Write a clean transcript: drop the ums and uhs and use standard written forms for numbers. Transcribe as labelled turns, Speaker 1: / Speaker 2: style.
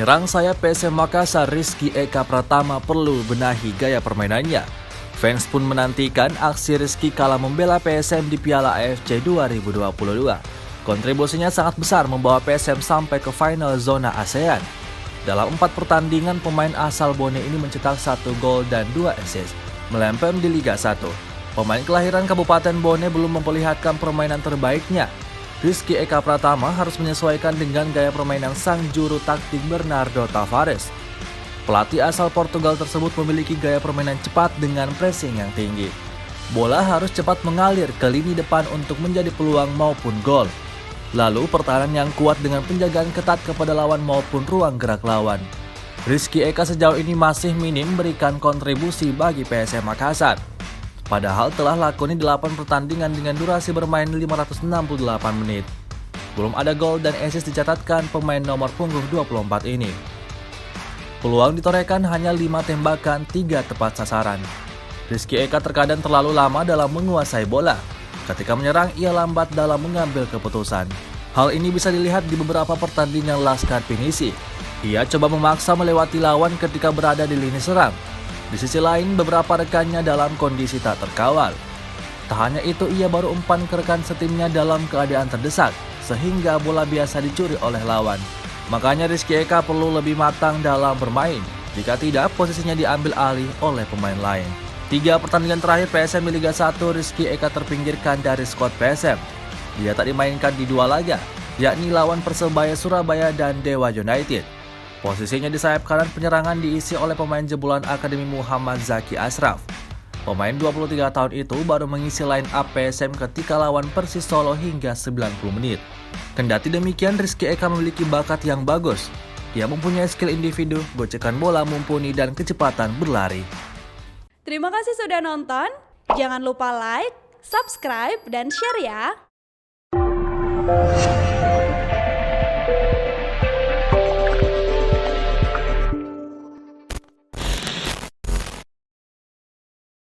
Speaker 1: Penyerang sayap PSM Makassar Rizky Eka Pratama perlu benahi gaya permainannya. Fans pun menantikan aksi Rizky kala membela PSM di Piala AFC 2022. Kontribusinya sangat besar membawa PSM sampai ke final zona ASEAN. Dalam 4 pertandingan, pemain asal Bone ini mencetak 1 gol dan 2 assist, melempem di Liga 1. Pemain kelahiran Kabupaten Bone belum memperlihatkan permainan terbaiknya. Rizky Eka Pratama harus menyesuaikan dengan gaya permainan sang juru taktik Bernardo Tavares. Pelatih asal Portugal tersebut memiliki gaya permainan cepat dengan pressing yang tinggi. Bola harus cepat mengalir ke lini depan untuk menjadi peluang maupun gol. Lalu pertahanan yang kuat dengan penjagaan ketat kepada lawan maupun ruang gerak lawan. Rizky Eka sejauh ini masih minim memberikan kontribusi bagi PSM Makassar. Padahal telah lakoni 8 pertandingan dengan durasi bermain 568 menit. Belum ada gol dan assist dicatatkan pemain nomor punggung 24 ini. Peluang ditorehkan hanya 5 tembakan, 3 tepat sasaran. Rizky Eka terkadang terlalu lama dalam menguasai bola. Ketika menyerang, ia lambat dalam mengambil keputusan. Hal ini bisa dilihat di beberapa pertandingan Laskar Pinisi. Ia coba memaksa melewati lawan ketika berada di lini serang. Di sisi lain, beberapa rekannya dalam kondisi tak terkawal. Tak hanya itu, ia baru umpan ke rekan setimnya dalam keadaan terdesak, sehingga bola biasa dicuri oleh lawan. Makanya Rizky Eka perlu lebih matang dalam bermain. Jika tidak, posisinya diambil alih oleh pemain lain. 3 pertandingan terakhir PSM di Liga 1, Rizky Eka terpinggirkan dari skuad PSM. Dia tak dimainkan di 2 laga, yakni lawan Persebaya Surabaya dan Dewa United. Posisinya di sayap kanan penyerangan diisi oleh pemain jebolan Akademi Muhammad Zaki Ashraf. Pemain 23 tahun itu baru mengisi line up PSM ketika lawan Persis Solo hingga 90 menit. Kendati demikian, Rizky Eka memiliki bakat yang bagus. Ia mempunyai skill individu, gocekan bola mumpuni, dan kecepatan berlari.
Speaker 2: Terima kasih sudah nonton. Jangan lupa like, subscribe, dan share ya.